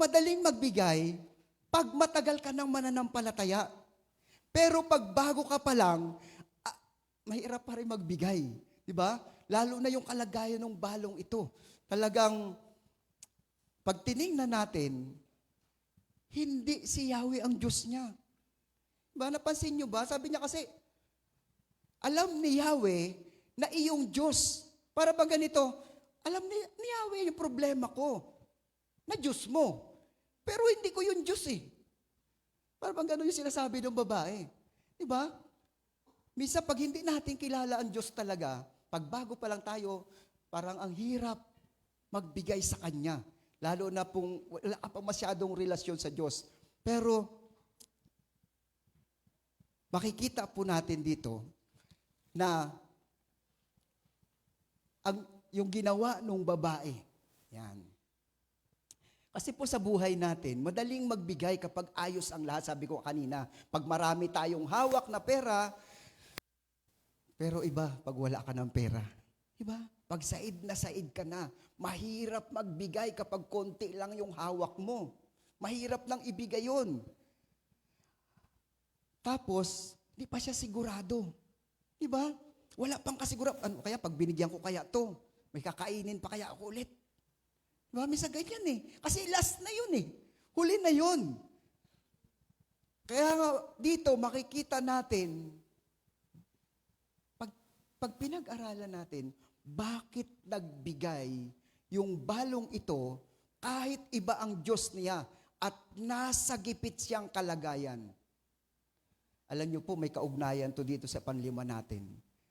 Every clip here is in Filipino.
madaling magbigay pag matagal ka ng mananampalataya. Pero pag bago ka pa lang, mahirap pa rin magbigay. Di ba? Lalo na yung kalagayan ng balong ito. Talagang, pag tiningnan natin, hindi si Yahweh ang Diyos niya. Diba? Napansin nyo ba? Sabi niya kasi, alam ni Yahweh na iyong Diyos. Para bang ganito, alam ni Yahweh yung problema ko, na Diyos mo. Pero hindi ko yung Diyos eh. Para bang gano'n yung sinasabi ng babae. Diba? Minsan pag hindi natin kilala ang Diyos talaga, pag bago pa lang tayo, parang ang hirap magbigay sa Kanya. Lalo na kung wala ka pa masyadong relasyon sa Diyos. Pero, makikita po natin dito na yung ginawa ng babae, yan. Kasi po sa buhay natin, madaling magbigay kapag ayos ang lahat. Sabi ko kanina, pag marami tayong hawak na pera, pero iba, pag wala ka ng pera. Diba? Pag said ka na, mahirap magbigay kapag konti lang yung hawak mo. Mahirap nang ibigay yun. Tapos, di pa siya sigurado. Diba? Wala pang kasigurado. Ano kaya, pag binigyan ko kaya to, may kakainin pa kaya ako ulit. Diba? Misa ganyan eh. Kasi last na yun eh. Huli na yun. Kaya nga, dito makikita natin, pag pinag-aralan natin, bakit nagbigay yung balong ito kahit iba ang Diyos niya at nasa gipit siyang kalagayan. Alam niyo po, may kaugnayan to dito sa panlima natin.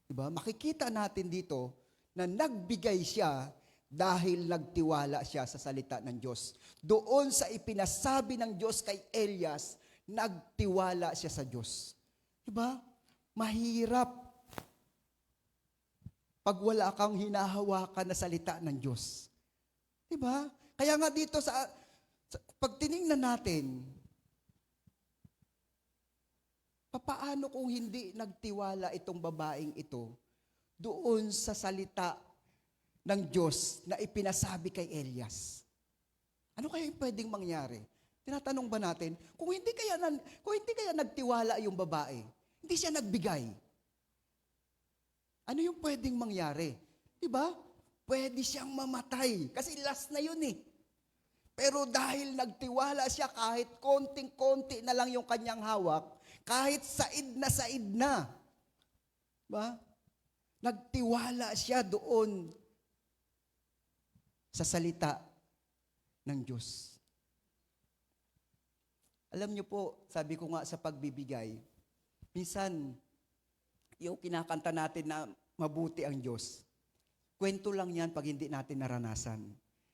Diba? Makikita natin dito na nagbigay siya dahil nagtiwala siya sa salita ng Diyos. Doon sa ipinasabi ng Diyos kay Elias, nagtiwala siya sa Diyos. Diba? Mahirap pag wala kang hinahawakan na salita ng Diyos. Diba? Kaya nga dito pag tiningnan natin, papaano kung hindi nagtiwala itong babaeng ito doon sa salita ng Diyos na ipinasabi kay Elias? Ano kaya yung pwedeng mangyari? Tinatanong ba natin, kung hindi kaya nagtiwala yung babae, hindi siya nagbigay, ano yung pwedeng mangyari? Diba? Pwede siyang mamatay. Kasi last na yun eh. Pero dahil nagtiwala siya kahit konting-konti na lang yung kanyang hawak, kahit said na, diba? Nagtiwala siya doon sa salita ng Diyos. Alam niyo po, sabi ko nga sa pagbibigay, minsan, yung kinakanta natin na mabuti ang Diyos, kwento lang yan pag hindi natin naranasan.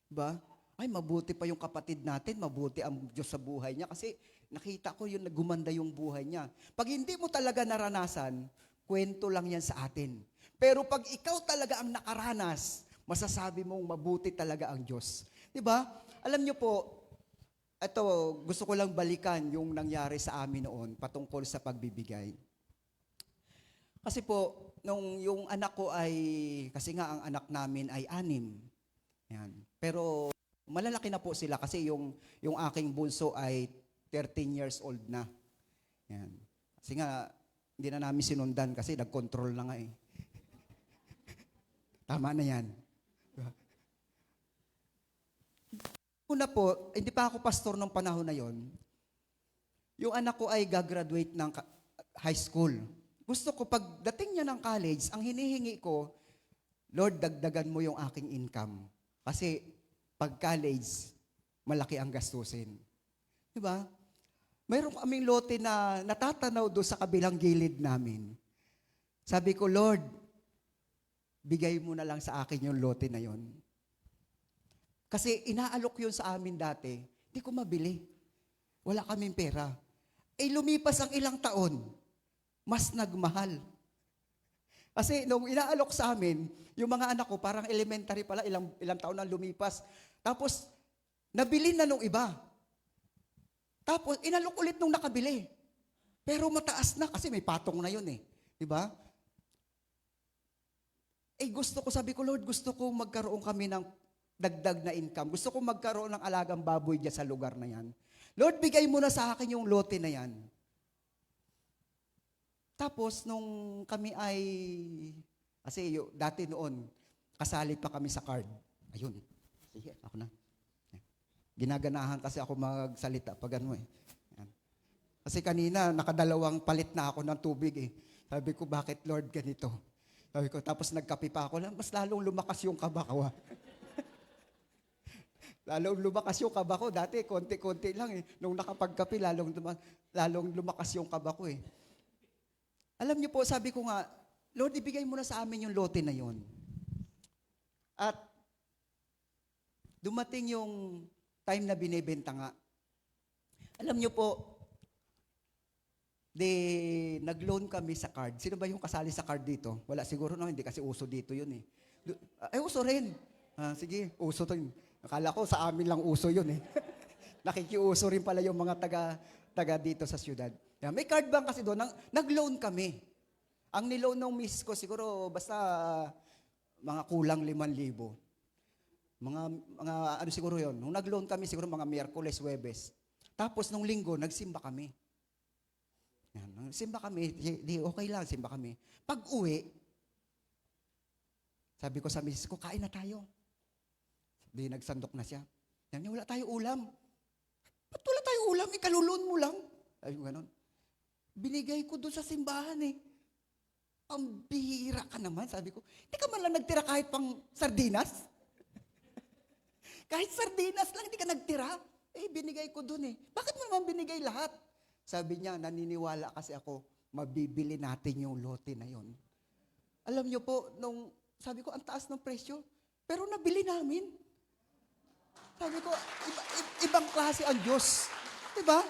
Diba? Ay, mabuti pa yung kapatid natin, mabuti ang Diyos sa buhay niya kasi nakita ko yung nagumanda yung buhay niya. Pag hindi mo talaga naranasan, kwento lang yan sa atin. Pero pag ikaw talaga ang nakaranas, masasabi mong mabuti talaga ang Diyos. Diba? Alam niyo po, ito, gusto ko lang balikan yung nangyari sa amin noon patungkol sa pagbibigay. Kasi po, nung yung anak ko kasi nga ang anak namin ay 6. Yan. Pero malalaki na po sila kasi yung aking bunso ay 13 years old na. Yan. Kasi nga, hindi na namin sinundan kasi nag-control na nga eh. Tama na yan. Una po, hindi pa ako pastor nung panahon na yon. Yung anak ko ay gagraduate ng high school. Gusto ko, pagdating niya ng college, ang hinihingi ko, Lord, dagdagan mo yung aking income. Kasi pag college, malaki ang gastusin. Diba? Mayroon kaming lote na natatanaw doon sa kabilang gilid namin. Sabi ko, Lord, bigay mo na lang sa akin yung lote na yon. Kasi inaalok yun sa amin dati, hindi ko mabili. Wala kaming pera. Lumipas ang ilang taon, mas nagmahal. Kasi nung inaalok sa amin, yung mga anak ko, parang elementary pala, ilang taon na lumipas. Tapos, nabili na nung iba. Tapos, inalok ulit nung nakabili. Pero mataas na kasi may patong na yun eh. Diba? Sabi ko, Lord, gusto ko magkaroon kami ng dagdag na income. Gusto ko magkaroon ng alagang baboy dyan sa lugar na yan. Lord, bigay mo na sa akin yung lote na yan. Tapos, nung kami ay, kasi dati noon, kasali pa kami sa card. Ayun. Sige, ako na. Ginaganahan kasi ako magsalita pag ano eh. Yan. Kasi kanina, nakadalawang palit na ako ng tubig eh. Sabi ko, bakit Lord ganito? Sabi ko, tapos nagkape pa ako, mas lalong lumakas yung kaba ko. Lalong lumakas yung kaba ko. Dati, konti-konti lang eh. Nung nakapagkape, lalong lumakas yung kaba ko eh. Alam niyo po, sabi ko nga, Lord, ibigay mo na sa amin yung lote na yon. At dumating yung time na binebenta nga. Alam niyo po, nag-loan kami sa card. Sino ba yung kasali sa card dito? Wala siguro, no? Hindi kasi uso dito yun eh. Ay, uso rin. Sige, uso to yun. Akala ko sa amin lang uso yun eh. Nakikiuso rin pala yung mga taga dito sa syudad. Yeah, may card bank kasi doon. Nag-loan kami. Ang niloan ng miss ko siguro basta mga kulang 5,000. Mga ano siguro yon. Nung nag-loan kami siguro mga Miyerkules, Huwebes. Tapos nung linggo, nagsimba kami. Yan, simba kami, di okay lang, simba kami. Pag uwi, sabi ko sa misis ko, kain na tayo. Di nagsandok na siya. Yan, wala tayo ulam. Ba't wala tayo ulam? Ikalulun mo lang. Sabi ko ganon. Binigay ko doon sa simbahan eh. Pambihira ka naman, sabi ko. Hindi ka man lang nagtira kahit pang sardinas? Kahit sardinas lang, hindi ka nagtira. Eh, binigay ko doon eh. Bakit mo naman binigay lahat? Sabi niya, naniniwala kasi ako, mabibili natin yung lote na yon. Alam niyo po, sabi ko, ang taas ng presyo. Pero nabili namin. Sabi ko, ibang klase ang Diyos. Diba?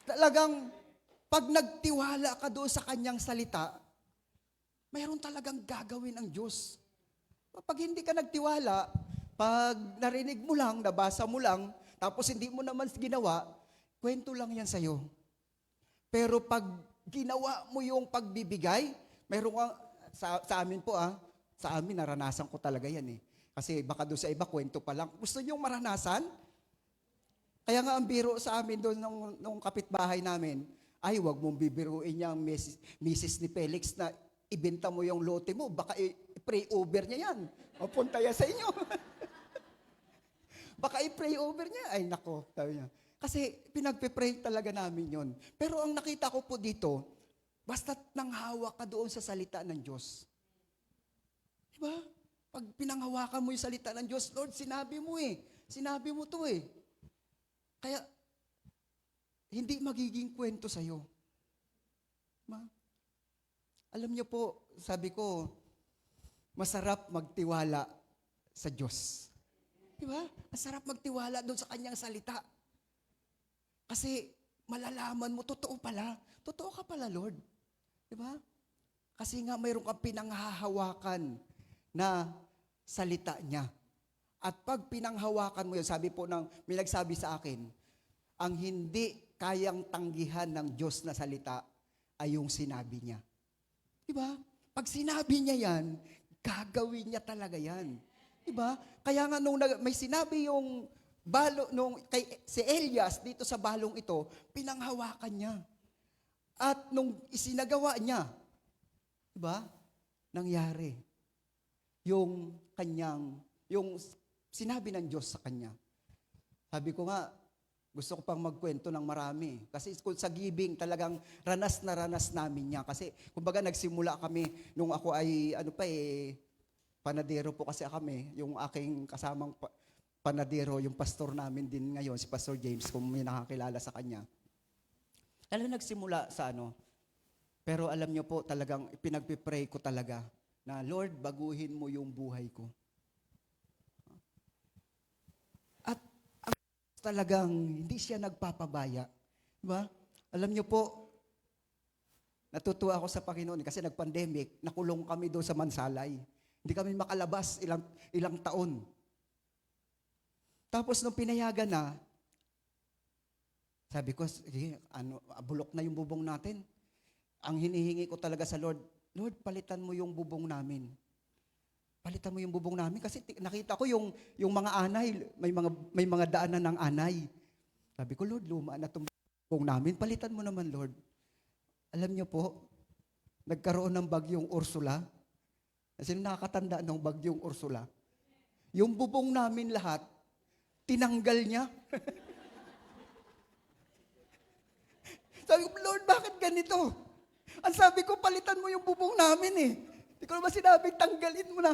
Talagang, pag nagtiwala ka doon sa kanyang salita, mayroon talagang gagawin ang Diyos. Pag hindi ka nagtiwala, pag narinig mo lang, nabasa mo lang, tapos hindi mo naman ginawa, kwento lang yan sa'yo. Pero pag ginawa mo yung pagbibigay, mayroon kang, sa amin po sa amin naranasan ko talaga yan eh. Kasi baka doon sa iba, kwento pa lang. Gusto nyo maranasan? Kaya nga ang biro sa amin doon nung kapitbahay namin, ay, wag mong bibiruin niya ang misis ni Felix na ibenta mo yung lote mo, baka i-pray over niya yan. Mapunta yan sa inyo. Baka i-pray over niya. Ay, nako, sabi niya. Kasi pinagpe-pray talaga namin yon. Pero ang nakita ko po dito, basta't nanghawa ka doon sa salita ng Diyos. Diba? Pag pinanghawakan mo yung salita ng Diyos, Lord, sinabi mo eh. Sinabi mo to eh. Kaya, hindi magiging kwento sa'yo. Alam niyo po, sabi ko, masarap magtiwala sa Diyos. Diba? Masarap magtiwala doon sa kanyang salita. Kasi malalaman mo, totoo pala. Totoo ka pala, Lord. Diba? Kasi nga mayroon kang pinanghahawakan na salita niya. At pag pinanghawakan mo yun, sabi po may nagsabi sa akin, ang hindi kayang tanggihan ng Diyos na salita ay yung sinabi niya. Diba? Pag sinabi niya yan, gagawin niya talaga yan. Diba? Kaya nga nung may sinabi yung si Elias dito sa balong ito, pinanghawakan niya. At nung isinagawa niya, diba? Nangyari. Yung sinabi ng Diyos sa kanya. Sabi ko nga, gusto ko pang magkwento ng marami. Kasi kung sa giving, talagang ranas na ranas namin niya. Kasi, kumbaga, nagsimula kami nung ako ay, panadero po kasi kami. Yung aking kasamang panadero, yung pastor namin din ngayon, si Pastor James, kung may nakakilala sa kanya. Talagang nagsimula sa Pero alam niyo po, talagang pinagpipray ko talaga na, Lord, baguhin mo yung buhay ko. Talagang hindi siya nagpapabaya. Diba? Alam niyo po, natutuwa ako sa Panginoon kasi nag-pandemic, nakulong kami doon sa Mansalay. Hindi kami makalabas ilang taon. Tapos nung pinayagan na, sabi ko, bulok na yung bubong natin. Ang hinihingi ko talaga sa Lord, Lord, palitan mo yung bubong namin. palitan mo yung bubong namin kasi nakita ko yung mga anay, may mga daanan ng anay. Sabi ko, Lord, luma na itong bubong namin, palitan mo naman, Lord. Alam niyo po, nagkaroon ng bagyong Ursula. Kasi nakakatanda ng bagyong Ursula. Yung bubong namin lahat, tinanggal niya. Sabi ko, Lord, bakit ganito? Ang sabi ko, palitan mo yung bubong namin eh. Hindi ko naman sinabing, tanggalin mo na.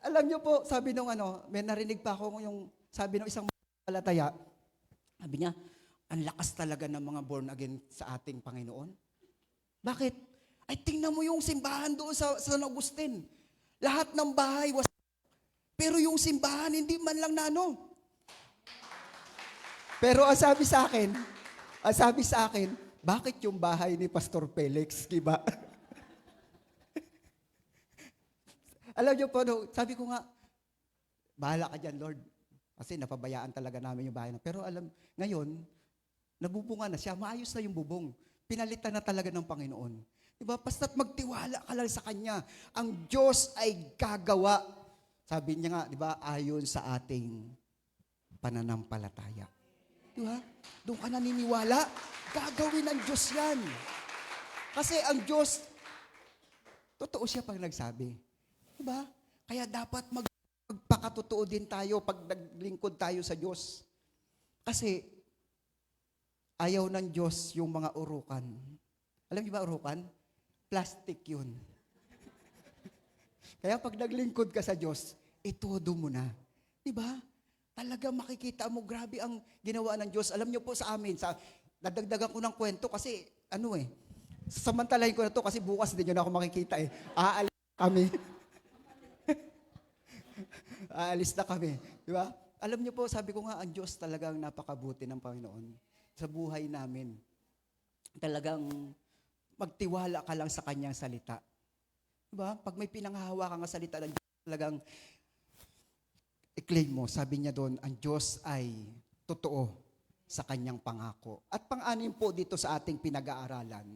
Alam niyo po, sabi nung may narinig pa ako yung, sabi nung isang palataya, sabi niya, ang lakas talaga ng mga born again sa ating Panginoon. Bakit? Ay, tingnan mo yung simbahan doon sa San Agustin. Lahat ng bahay was, pero yung simbahan, hindi man lang Pero ang sabi sa akin, bakit yung bahay ni Pastor Felix, diba? Alam niyo po, sabi ko nga, bahala ka dyan, Lord. Kasi napabayaan talaga namin yung bahay. Pero ngayon, nabubunga na siya, maayos na yung bubong. Pinalitan na talaga ng Panginoon. Diba? Basta't magtiwala ka lang sa Kanya. Ang Diyos ay gagawa. Sabi niya nga, diba, ayon sa ating pananampalataya. Diba? Doon ka naniniwala, gagawin ng Diyos yan. Kasi ang Diyos, totoo siya pag nagsabi. Diba? Kaya dapat magpakatotoo din tayo pag naglingkod tayo sa Diyos. Kasi, ayaw ng Diyos yung mga urukan. Alam niyo ba urukan? Plastic yun. Kaya pag naglingkod ka sa Diyos, itodo mo na. Diba? Talaga makikita mo, grabe ang ginawa ng Diyos. Alam niyo po sa amin, nadagdagan ko ng kwento kasi, samantalahin ko na to kasi bukas din yun ako makikita eh. Aalis kami. Aalis na kami. Diba? Alam niyo po, sabi ko nga, ang Diyos talagang napakabuti ng Panginoon sa buhay namin. Talagang magtiwala ka lang sa Kanyang salita. Diba? Pag may pinanghahawakan ka salita ng Diyos, talagang i-claim mo. Sabi niya doon, ang Diyos ay totoo sa Kanyang pangako. At pang-anim po dito sa ating pinag-aaralan,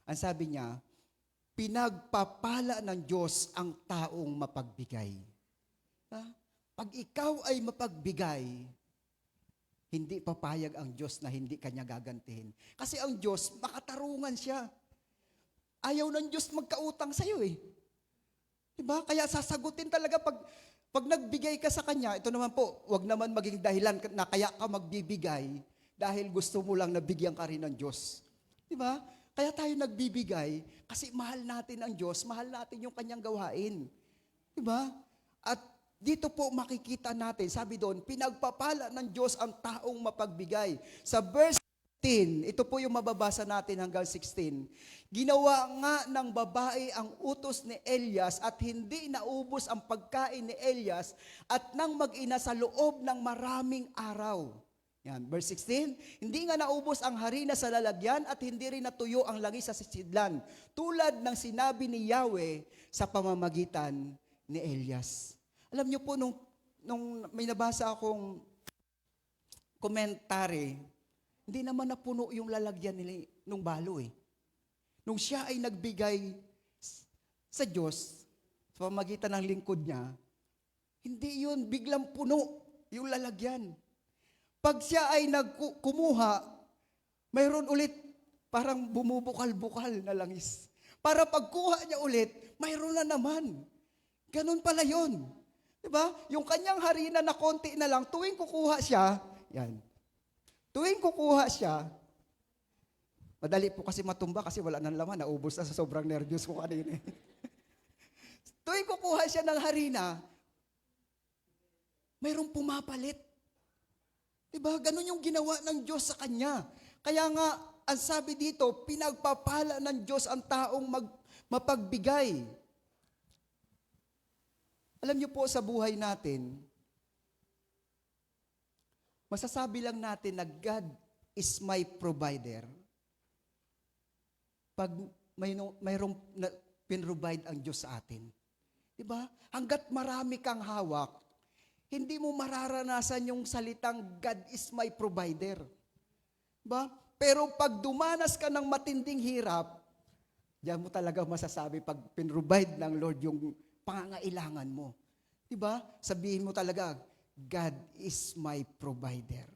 ang sabi niya, pinagpapala ng Diyos ang taong mapagbigay. Pag ikaw ay mapagbigay, hindi papayag ang Diyos na hindi Kanya gagantihin. Kasi ang Diyos, makatarungan siya. Ayaw ng Diyos magkautang sa'yo eh. Diba? Kaya sasagutin talaga pag nagbigay ka sa Kanya, ito naman po, wag naman maging dahilan na kaya ka magbibigay dahil gusto mo lang na bigyan ka rin ng Diyos. Diba? Kaya tayo nagbibigay kasi mahal natin ang Diyos, mahal natin yung Kanyang gawain. Diba? At dito po makikita natin, sabi doon, pinagpapala ng Diyos ang taong mapagbigay. Sa verse 15, ito po yung mababasa natin hanggang 16. Ginawa nga ng babae ang utos ni Elias at hindi naubos ang pagkain ni Elias at nang mag-ina sa loob ng maraming araw. Yan, verse 16, hindi nga naubos ang harina sa lalagyan at hindi rin natuyo ang langis sa sisidlan, tulad ng sinabi ni Yahweh sa pamamagitan ni Elias. Alam niyo po, nung may nabasa akong komentary, hindi naman napuno yung lalagyan nila nung balo eh. Nung siya ay nagbigay sa Diyos, sa pamamagitan ng lingkod niya, hindi yun biglang puno yung lalagyan. Pag siya ay kumuha, mayroon ulit parang bumubukal-bukal na langis. Para pagkuha niya ulit, mayroon na naman. Ganun pala yun. Diba? Yung kanyang harina na konti na lang, tuwing kukuha siya, yan. Tuwing kukuha siya, madali po kasi matumba kasi wala nang laman, naubos na sa sobrang nervyos ko kanina. Tuwing kukuha siya ng harina, mayroong pumapalit. Diba? Ganun yung ginawa ng Diyos sa kanya. Kaya nga, ang sabi dito, pinagpapala ng Diyos ang taong mapagbigay. Alam niyo po sa buhay natin, masasabi lang natin na God is my provider pag mayroong pinrovide ang Diyos sa atin. Diba? Hanggat marami kang hawak, hindi mo mararanasan yung salitang God is my provider. Diba? Pero pag dumanas ka ng matinding hirap, diyan mo talaga masasabi pag pinrovide ng Lord yung pangangailangan mo. Diba? Sabihin mo talaga, God is my provider.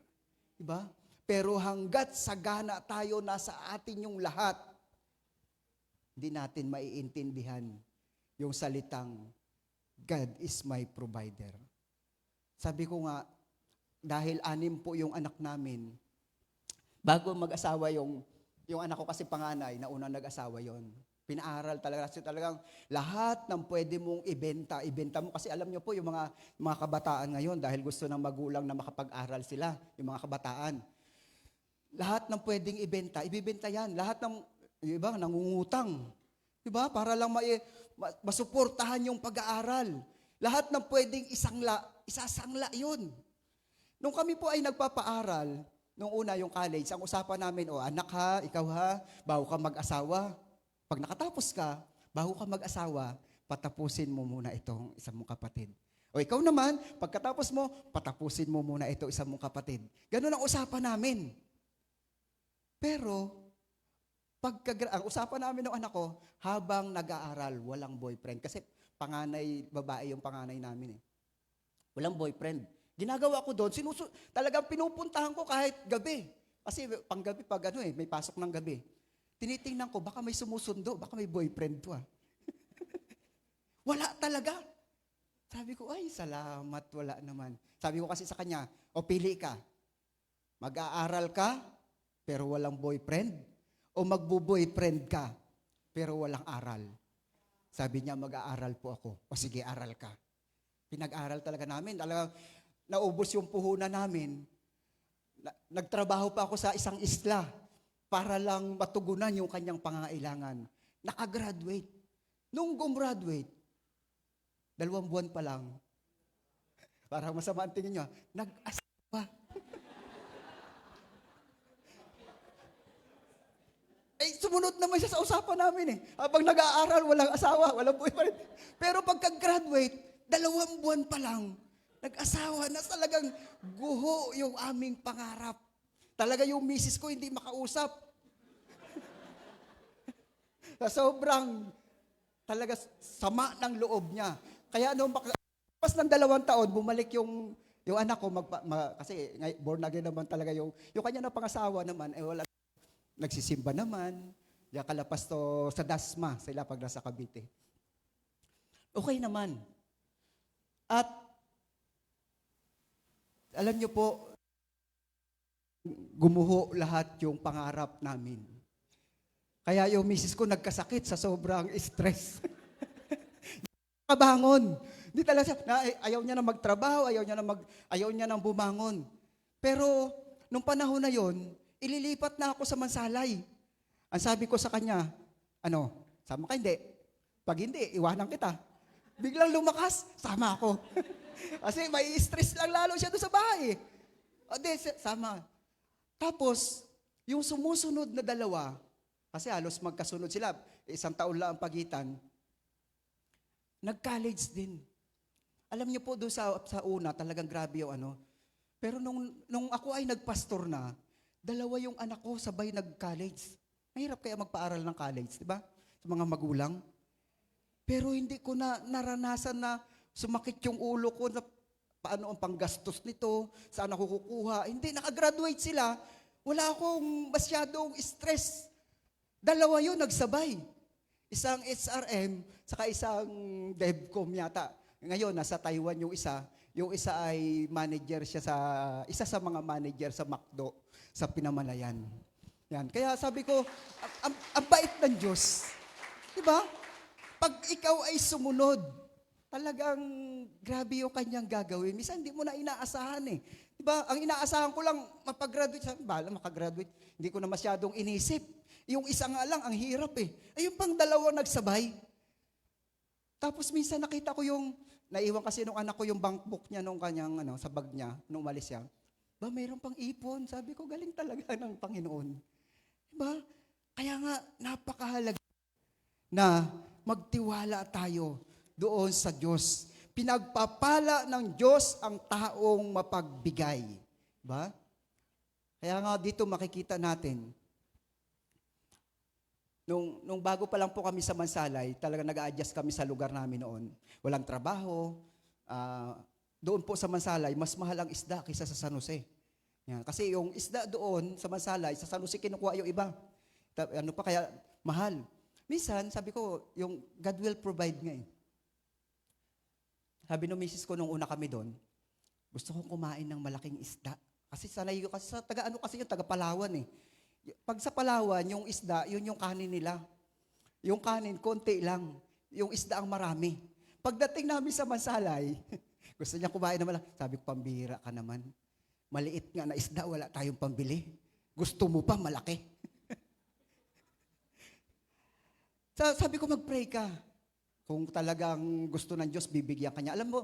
Diba? Pero hanggat sagana tayo nasa atin yung lahat, hindi natin maiintindihan yung salitang God is my provider. Sabi ko nga, dahil 6 po yung anak namin, bago mag-asawa yung anak ko kasi panganay, na unang nag-asawa yon. Pinaaral talaga. Kasi talagang lahat ng pwede mong ibenta mo. Kasi alam nyo po, yung mga kabataan ngayon, dahil gusto ng magulang na makapag-aral sila, yung mga kabataan. Lahat ng pwedeng ibibenta yan. Lahat ng, iba, nangungutang. Diba? Para lang masuportahan yung pag-aaral. Lahat ng pwedeng isasangla yun. Nung kami po ay nagpapaaral, nung una yung college, ang usapan namin, anak ha, ikaw ha, bago ka mag-asawa. Pag nakatapos ka, bago ka mag-asawa, patapusin mo muna itong isang mong kapatid. O ikaw naman, pagkatapos mo, patapusin mo muna ito isang mong kapatid. Ganun ang usapan namin. Pero, ang usapan namin ng anak ko, habang nag-aaral, walang boyfriend. Kasi babae yung panganay namin eh. Walang boyfriend. Ginagawa ko doon, talagang pinupuntahan ko kahit gabi. Kasi panggabi pag may pasok ng gabi. Tinitingnan ko, baka may sumusundo, baka may boyfriend to ah. Wala talaga. Sabi ko, ay salamat, wala naman. Sabi ko kasi sa kanya, pili ka. Mag-aaral ka, pero walang boyfriend, o magbo-boyfriend ka, pero walang aral. Sabi niya, mag-aaral po ako. O sige, aral ka. Pinag-aral talaga namin. Talagang naubos yung puhunan namin. Nagtrabaho pa ako sa isang isla para lang matugunan yung kanyang pangangailangan. Nakagraduate. Nung gumraduate, 2 buwan pa lang, parang masama ang tingin niyo, nag-asawa. Sumunod naman siya sa usapan namin eh. Habang nag-aaral, walang asawa, walang boyfriend. Pero pagka-graduate, 2 buwan pa lang, nag-asawa na. Talagang guho yung aming pangarap. Talaga yung misis ko hindi makausap. Sobrang talaga sama ng loob niya. Kaya pas ng 2 taon, bumalik yung anak ko, kasi born again naman talaga yung kanya na pangasawa naman, wala. Nagsisimba naman, diyan kalapas to sa Dasma, sila pag nasa Cavite. Okay naman. At, alam niyo po, gumuho lahat yung pangarap namin. Kaya yung misis ko nagkasakit sa sobrang stress. Kabangon. Hindi talaga ayaw niya na magtrabaho, ayaw niya na bumangon. Pero, nung panahon na yon, ililipat na ako sa Mansalay. Ang sabi ko sa kanya, sama ka hindi? Pag hindi, iwanan kita. Biglang lumakas, sama ako. Kasi may stress lang lalo siya doon sa bahay. Sama. Tapos, yung sumusunod na 2, kasi halos magkasunod sila, 1 taon lang ang pagitan, nag-college din. Alam niyo po doon sa una, talagang grabe yung Pero nung ako ay nagpastor na, 2 yung anak ko sabay nag-college. Mahirap kaya magpaaral ng college, di ba? Sa mga magulang. Pero hindi ko na naranasan na sumakit yung ulo ko na paano ang panggastos nito, saan ako kukuha. Hindi, nakagraduate sila. Wala akong masyadong stress. 2 yun nagsabay. Isang HRM, saka isang DevCom yata. Ngayon, nasa Taiwan yung isa. Yung isa ay manager siya isa sa mga manager sa McDo, sa Pinamalayan. Yan. Kaya sabi ko, ang bait ng Diyos. Diba? Pag ikaw ay sumunod, talagang grabe yung kanyang gagawin. Minsan hindi mo na inaasahan eh. Diba? Ang inaasahan ko lang, mapag-graduate. Bala, makagraduate. Hindi ko na masyadong inisip. Yung isa nga lang, ang hirap eh. Ay, yung pang 2 nagsabay. Tapos minsan nakita ko naiwan kasi nung anak ko yung bankbook niya nung kanyang, sa bag niya, nung umalis siya. Mayroon pang ipon. Sabi ko, galing talaga ng Panginoon. Diba? Kaya nga, napakahalaga na magtiwala tayo doon sa Diyos. Pinagpapala ng Diyos ang taong mapagbigay. Diba? Kaya nga dito makikita natin, Nung bago pa lang po kami sa Mansalay, talaga nag-a-adjust kami sa lugar namin noon. Walang trabaho. Doon po sa Mansalay, mas mahal ang isda kaysa sa San Jose. Yan. Kasi yung isda doon sa Mansalay, sa San Jose kinukuha yung iba. Ano pa kaya mahal. Minsan, sabi ko, yung God will provide nga eh. Sabi ng misis ko nung una kami doon, gusto kong kumain ng malaking isda. Kasi sanay ko, kasi sa taga-ano kasi yung taga-Palawan eh. Pag sa Palawan, yung isda, yun yung kanin nila. Yung kanin, konti lang. Yung isda ang marami. Pagdating namin sa Mansalay, gusto niya kumain naman lang. Sabi ko, pambihira ka naman. Maliit nga na isda, wala tayong pambili. Gusto mo pa, malaki. Sabi ko, mag-pray ka. Kung talagang gusto ng Diyos, bibigyan ka niya. Alam mo,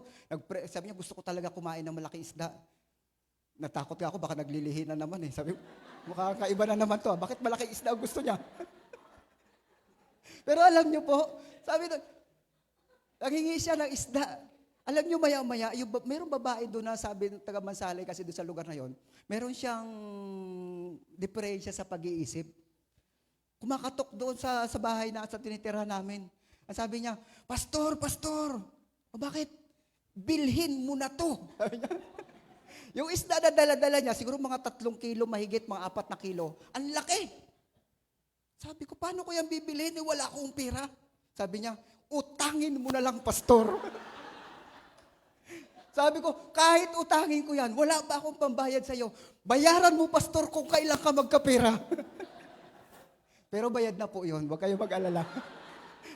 sabi niya, gusto ko talaga kumain ng malaking isda. Natakot nga ako, baka naglilihi na naman eh. Sabi ko, mukhang kaiba na naman to. Bakit malaking isda ang gusto niya? Pero alam niyo po, sabi doon, nanghingi siya ng isda. Alam niyo, maya-maya, mayroong babae doon na sabi ng taga Mansalay kasi doon sa lugar na yon, meron siyang diferensya sa pag-iisip. Kumakatok doon sa bahay na sa tinitirahan namin. Ang sabi niya, Pastor, bakit? Bilhin mo na to. Sabi niya. Yung isda na dala-dala niya, siguro mga 3 kilo, mahigit mga 4 na kilo. Ang laki. Sabi ko, paano ko yan bibilhin? Wala akong pera. Sabi niya, utangin mo na lang, Pastor. Sabi ko, kahit utangin ko yan, wala pa akong pambayad sa'yo. Bayaran mo, Pastor, kung kailan ka magkapera. Pero bayad na po yun. Huwag kayo mag-alala.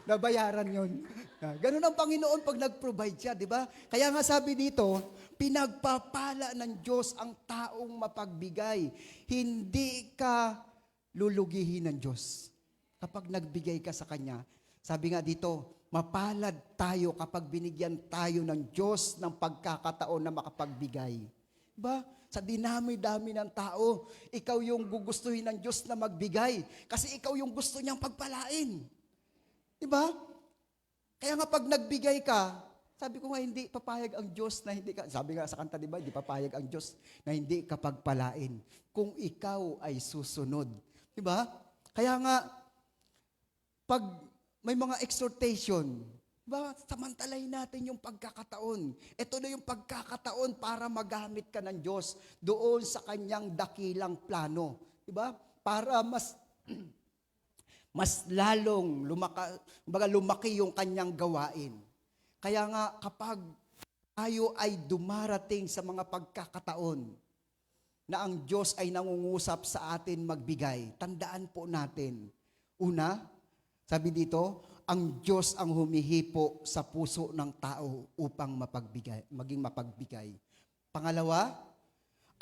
Nabayaran yun. Ganun ang Panginoon pag nag-provide siya, di ba? Kaya nga sabi dito, pinagpapala ng Diyos ang taong mapagbigay. Hindi ka lulugihin ng Diyos. Kapag nagbigay ka sa Kanya, sabi nga dito, mapalad tayo kapag binigyan tayo ng Diyos ng pagkakataon na makapagbigay. Diba? Sa dinami-dami ng tao, ikaw yung gugustuhin ng Diyos na magbigay. Kasi ikaw yung gusto niyang pagpalain. Diba? Kaya nga pag nagbigay ka, sabi ko nga hindi papayag ang Diyos na hindi ka, sabi nga sa kanta, diba, hindi papayag ang Diyos na hindi ka pagpalain kung ikaw ay susunod. Diba? Kaya nga, pag may mga exhortation, diba, samantalahin natin yung pagkakataon. Ito na yung pagkakataon para magamit ka ng Diyos doon sa kanyang dakilang plano. Diba? Para mas lalong lumaki yung kanyang gawain. Kaya nga kapag tayo ay dumarating sa mga pagkakataon na ang Diyos ay nangungusap sa atin magbigay, tandaan po natin, una, sabi dito, ang Diyos ang humihipo sa puso ng tao upang maging mapagbigay. Pangalawa,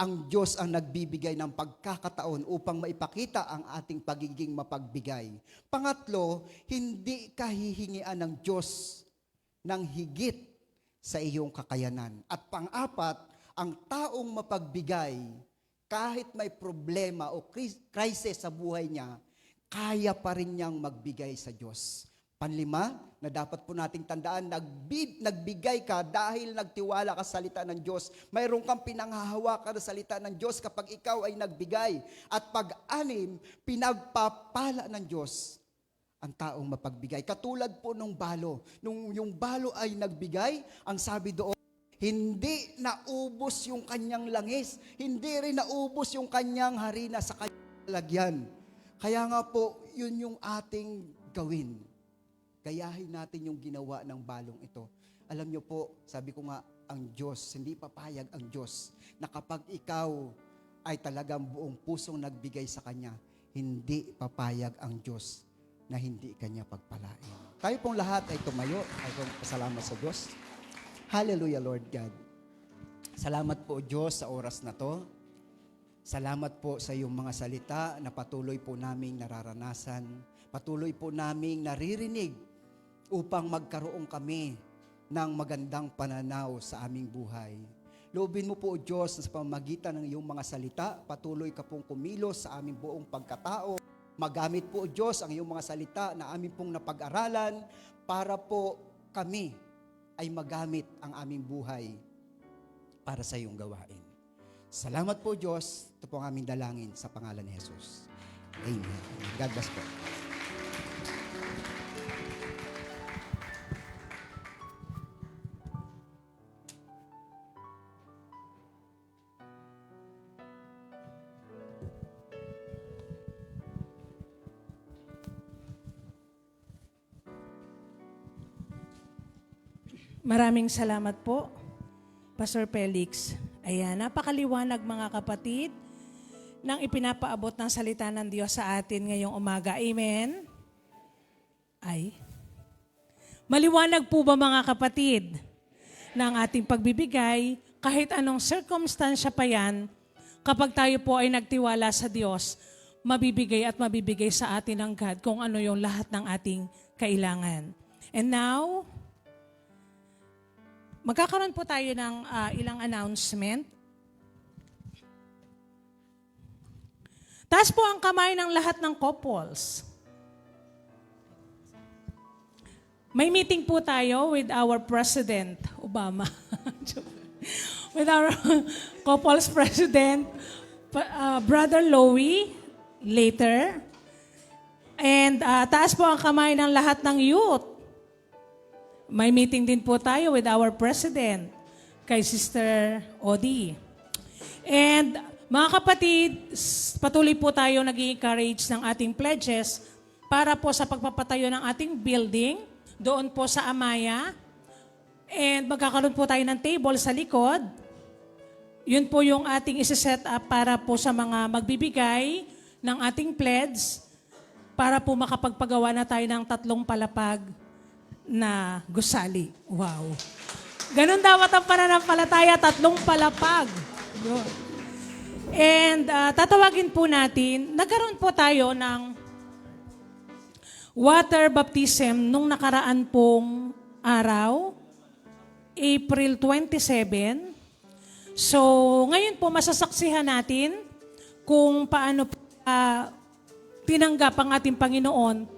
ang Diyos ang nagbibigay ng pagkakataon upang maipakita ang ating pagiging mapagbigay. Pangatlo, hindi ka hihingian ng Diyos ng higit sa iyong kakayanan. At pang-apat, ang taong mapagbigay, kahit may problema o crisis sa buhay niya, kaya pa rin niyang magbigay sa Diyos. Panlima, na dapat po nating tandaan, nagbigay ka dahil nagtiwala ka sa salita ng Diyos. Mayroon kang pinanghahawakan sa salita ng Diyos kapag ikaw ay nagbigay. At pag-anim, pinagpapala ng Diyos ang taong mapagbigay. Katulad po nung balo. Nung yung balo ay nagbigay, ang sabi doon, hindi naubos yung kanyang langis. Hindi rin naubos yung kanyang harina sa kanyang lagyan. Kaya nga po, yun yung ating gawin. Gayahin natin yung ginawa ng balong ito. Alam niyo po, sabi ko nga, ang Diyos, hindi papayag ang Diyos na kapag ikaw ay talagang buong pusong nagbigay sa Kanya, hindi papayag ang Diyos na hindi Kanya pagpalain. Tayo pong lahat ay tumayo, ay pasalamat sa Diyos. Hallelujah, Lord God. Salamat po, Diyos, sa oras na to. Salamat po sa iyong mga salita na patuloy po naming nararanasan, patuloy po naming naririnig upang magkaroon kami ng magandang pananaw sa aming buhay. Loobin mo po, Diyos, na sa pamamagitan ng iyong mga salita, patuloy ka pong kumilos sa aming buong pagkatao. Magamit po, Diyos, ang iyong mga salita na aming pong napag-aralan para po kami ay magamit ang aming buhay para sa iyong gawain. Salamat po, Diyos. Ito po ang aming dalangin sa pangalan ni Jesus. Amen. God bless po. Maraming salamat po, Pastor Felix. Ayan, napakaliwanag mga kapatid ng ipinapaabot ng salita ng Diyos sa atin ngayong umaga. Amen? Ay. Maliwanag po ba mga kapatid ng ating pagbibigay, kahit anong circumstansya pa yan, kapag tayo po ay nagtiwala sa Diyos, mabibigay at mabibigay sa atin ng God kung ano yung lahat ng ating kailangan. And now, magkakaroon po tayo ng ilang announcement. Taas po ang kamay ng lahat ng couples. May meeting po tayo with our President Obama. With our couples president, Brother Louie, later. And taas po ang kamay ng lahat ng youth. May meeting din po tayo with our President, kay Sister Odi. And mga kapatid, patuloy po tayo nag-encourage ng ating pledges para po sa pagpapatayo ng ating building doon po sa Amaya. And magkakaroon po tayo ng table sa likod. Yun po yung ating isi-set up para po sa mga magbibigay ng ating pledge para po makapagpagawa na tayo ng 3 palapag na gusali. Wow. Ganun dapat ang pananampalataya, 3 palapag. Yun. And tatawagin po natin, nagkaroon po tayo ng water baptism nung nakaraan pong araw, April 27. So, ngayon po masasaksihan natin kung paano tinanggap ang ating Panginoon